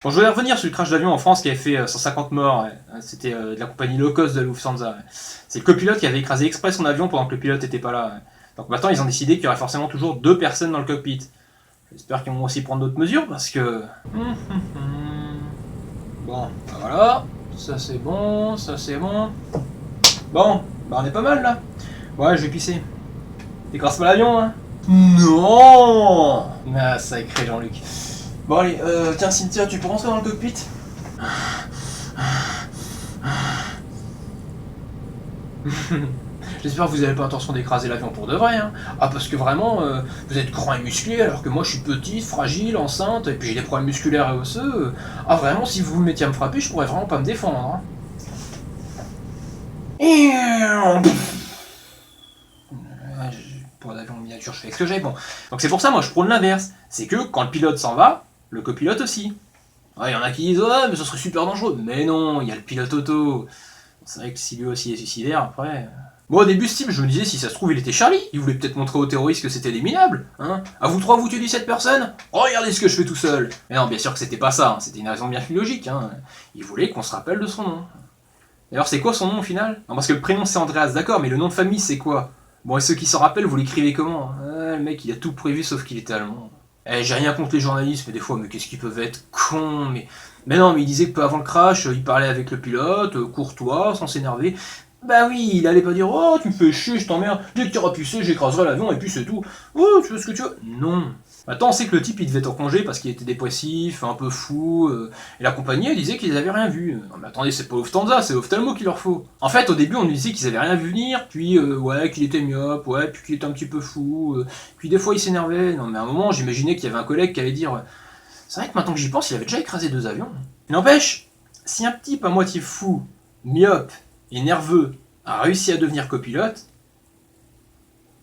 Bon, je voulais revenir sur le crash d'avion en France qui avait fait 150 morts. Ouais. C'était de la compagnie low cost de Lufthansa. Ouais. C'est le copilote qui avait écrasé exprès son avion pendant que le pilote n'était pas là. Ouais. Donc maintenant, ils ont décidé qu'il y aurait forcément toujours 2 personnes dans le cockpit. J'espère qu'ils vont aussi prendre d'autres mesures parce que... Bon, bah voilà. Ça c'est bon, ça c'est bon. Bon, bah on est pas mal là. Ouais, je vais pisser. T'écrases pas l'avion, hein? Non! Ah, sacré Jean-Luc. Bon allez, tiens Cynthia, tu peux rentrer dans le cockpit? J'espère que vous n'avez pas intention d'écraser l'avion pour de vrai, hein. Ah parce que vraiment, vous êtes grand et musclé alors que moi je suis petite, fragile, enceinte, et puis j'ai des problèmes musculaires et osseux. Ah vraiment, si vous vous mettiez à me frapper, je pourrais vraiment pas me défendre, hein. Pour l'avion miniature, je fais ce que j'ai, bon. Donc c'est pour ça, moi je prône l'inverse. C'est que quand le pilote s'en va, le copilote aussi. Ouais, y en a qui disent ouais, mais ça serait super dangereux. Mais non, il y a le pilote auto. C'est vrai que si lui aussi est suicidaire, après. Bon, au début, ce type, je me disais, si ça se trouve, il était Charlie. Il voulait peut-être montrer aux terroristes que c'était des minables. Hein. À vous trois, vous tuez 17 personnes. Oh, regardez ce que je fais tout seul. Mais non, bien sûr que c'était pas ça. Hein. C'était une raison bien plus logique. Hein. Il voulait qu'on se rappelle de son nom. D'ailleurs, c'est quoi son nom au final? Non, parce que le prénom c'est Andreas, d'accord, mais le nom de famille c'est quoi? Bon, et ceux qui s'en rappellent, vous l'écrivez comment? Le mec, il a tout prévu sauf qu'il était allemand. Eh, j'ai rien contre les journalistes, mais des fois, mais qu'est-ce qu'ils peuvent être cons, mais non, mais il disait que peu avant le crash, il parlait avec le pilote, courtois, sans s'énerver. Bah oui, il allait pas dire oh tu me fais chier, je t'emmerde, dès que tu auras pucé, j'écraserai l'avion et puis c'est tout. Oh, tu fais ce que tu veux. Non. Maintenant on sait que le type il devait être en congé parce qu'il était dépressif, un peu fou, et la compagnie elle disait qu'ils avaient rien vu. Non mais attendez, c'est pas Lufthansa, c'est Ophtalmo qu'il leur faut. En fait au début on nous disait qu'ils avaient rien vu venir, puis ouais qu'il était myope, ouais puis qu'il était un petit peu fou, puis des fois il s'énervait. Non mais à un moment j'imaginais qu'il y avait un collègue qui allait dire c'est vrai que maintenant que j'y pense il avait déjà écrasé 2 avions. N'empêche, si un type à moitié fou, myope, et nerveux a réussi à devenir copilote,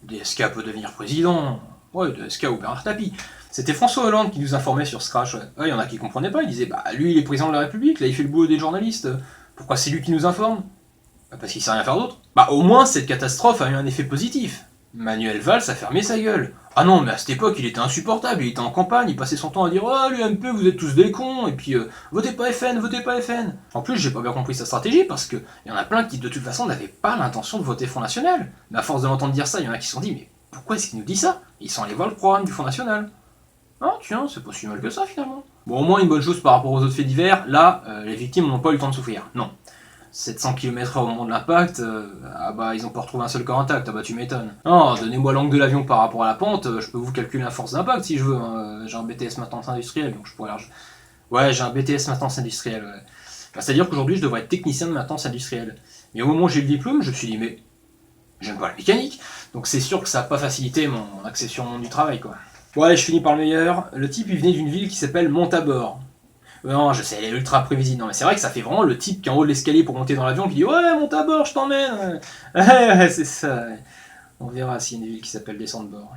DSK peut devenir président. Ouais, DSK ou Bernard Tapie. C'était François Hollande qui nous informait sur ce crash. Ouais, il y en a qui comprenaient pas. Il disait bah lui il est président de la République, là il fait le boulot des journalistes. Pourquoi c'est lui qui nous informe? Bah, parce qu'il sait rien faire d'autre. Bah au moins cette catastrophe a eu un effet positif. Manuel Valls a fermé sa gueule. Ah non, mais à cette époque, il était insupportable, il était en campagne, il passait son temps à dire « Oh, l'UMP, vous êtes tous des cons !» et puis « Votez pas FN, votez pas FN !» En plus, j'ai pas bien compris sa stratégie, parce qu'il y en a plein qui, de toute façon, n'avaient pas l'intention de voter Front National. Mais à force de l'entendre dire ça, il y en a qui se sont dit « Mais pourquoi est-ce qu'il nous dit ça ?» Ils sont allés voir le programme du Front National. Ah tiens, c'est pas si mal que ça, finalement. Bon, au moins, une bonne chose par rapport aux autres faits divers, là, les victimes n'ont pas eu le temps de souffrir. Non. 700 km/h au moment de l'impact, ah bah ils ont pas retrouvé un seul corps intact, ah bah tu m'étonnes. Non, donnez-moi l'angle de l'avion par rapport à la pente, je peux vous calculer la force d'impact si je veux, hein. J'ai un BTS maintenance industrielle, donc je pourrais large... Ouais, j'ai un BTS maintenance industrielle, ouais. Bah, c'est-à-dire qu'aujourd'hui je devrais être technicien de maintenance industrielle. Mais au moment où j'ai le diplôme, je me suis dit mais j'aime pas la mécanique, donc c'est sûr que ça a pas facilité mon accession au monde du travail quoi. Bon allez, je finis par le meilleur, le type il venait d'une ville qui s'appelle Montabor. Non, je sais, elle est ultra prévisible. Non, mais c'est vrai que ça fait vraiment le type qui est en haut de l'escalier pour monter dans l'avion qui dit ouais, monte à bord, je t'emmène. Ouais, c'est ça. Ouais. On verra s'il y a une ville qui s'appelle descendre de bord.